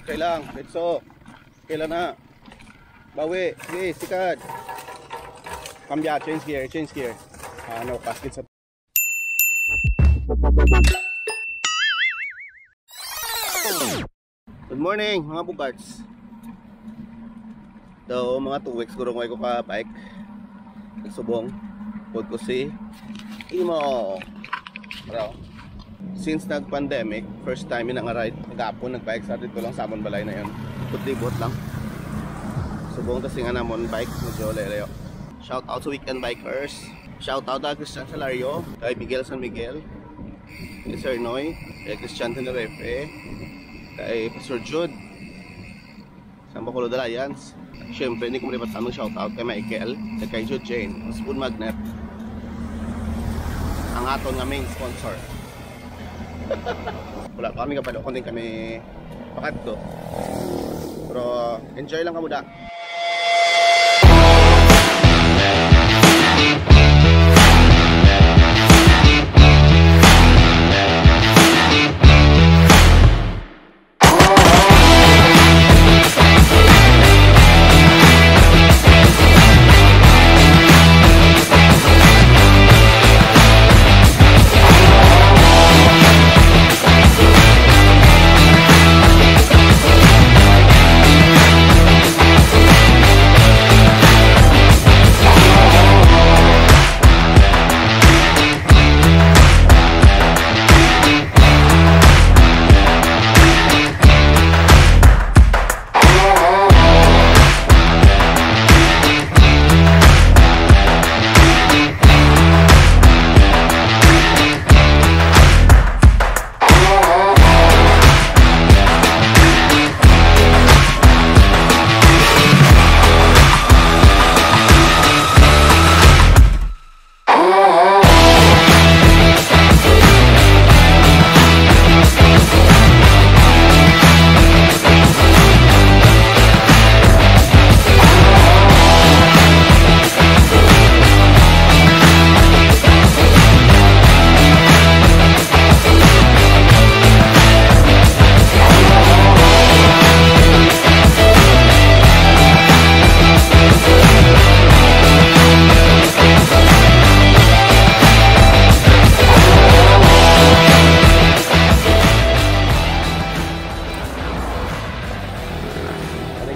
Okay lang, letso. Kailan na. Bawi, sige, sikat. Kambya, change gear. Ano, basket sa... Good morning mga bugards. So, mga 2 weeks gurong ko ka-bike. Nagsubong. Pud ko si Imo. Pero, since nag-pandemic, first time yun nang-ride. Nag-apon, nag-bike. Started ko lang sa Amon Balay na yun. Put-libot lang. Subong kasi nga namon bike. Medyo leleyo. Shout out sa weekend bikers. Shout out kay Christian Salario. Kay Miguel San Miguel. Kay Sir Noy. Kay Christian Tenerife. Kay Pastor Jude. Sa Bacolod Alliance. Siyempre, hindi ko maripat sa aming shout out kay Michael. At kay Jude Jane. Spoon Magnet. Ang aton nga main sponsor. Wala pa kami kapalo. Kung din kami pakadto. Pero enjoy lang kamuda.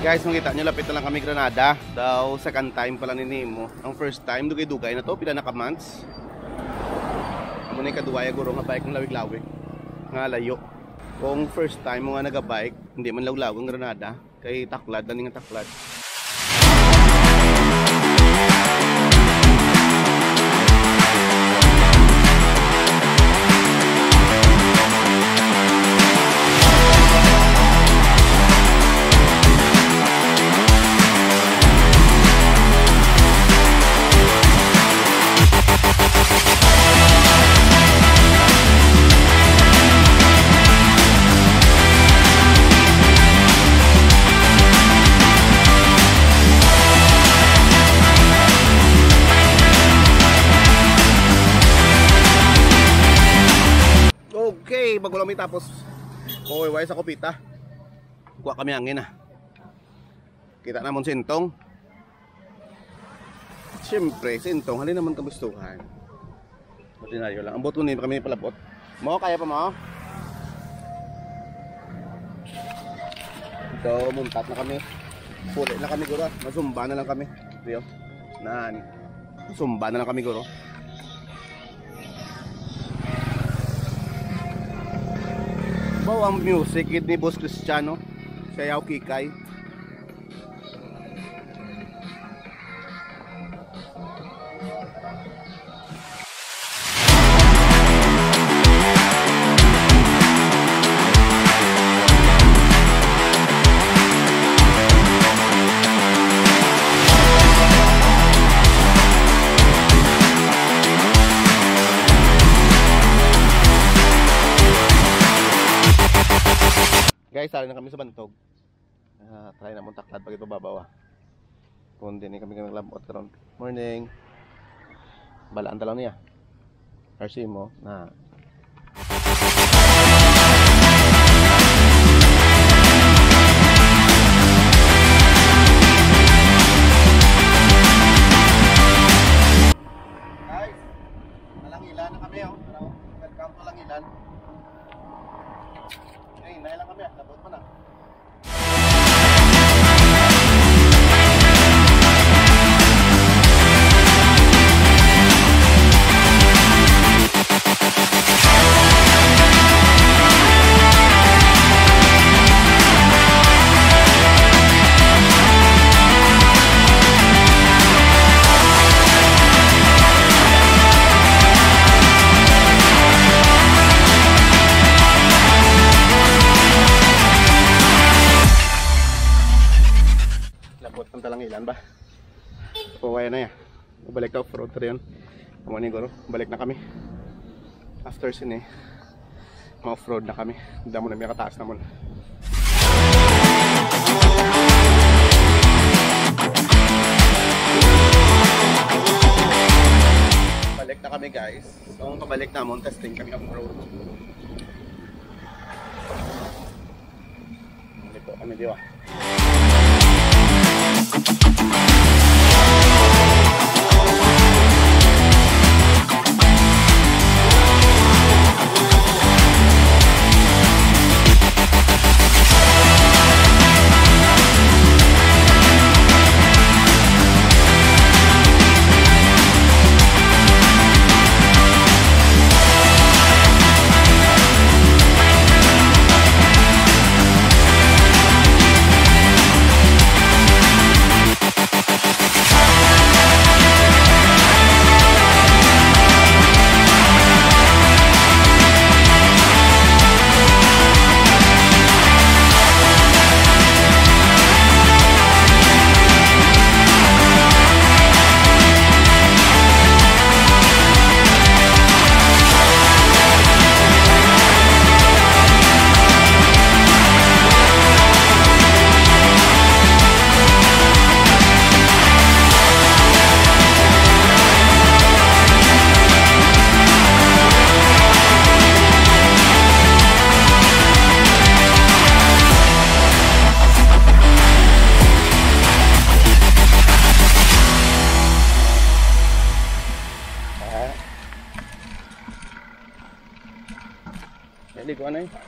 Guys, makita nyo, lapit na lang kami Granada. Daw, second time pala ni Nemo. Ang first time, dugay-dugay na to, pila na ka-months. Amo na yung kaduwaya guro nga bike ng lawig-lawig. Nga layo. Kung first time mo nga nagabike, hindi man lawlaw ang Granada. Kay taklad, daning nga taklad. Okay, bago lang may tapos kuwiway sa Kopita. Kuha kami hangin ah. Kita namon sintong. Siyempre, sintong, halin naman kagustuhan. Ordinaryo lang. Ang boto nito kami palabot. Mo, kaya pa mo? Ito, muntat na kami. Puli na kami guro. Masumba na lang kami. Ito nani. Masumba na lang kami guro. Bawa ang music ni Boss Cristiano. Sayaw Kikay. Guys, tali na kami sa Bantog. Try na mong taklad pag ito babawa. Kung din kami naglabot karon. Morning. Balaan talaw niya. RC mo na hinay lang kami. Labot mo na. Talangilan ba? Pawaya na yan. Balik ka off-road rin yun. Kamunin ko, balik na kami. After sini, ma-off-road na kami. Damo na may kataas na muna. Balik na kami guys. So kung pabalik na testing kami off-road. Dito kami diwa. Ligo ano eh.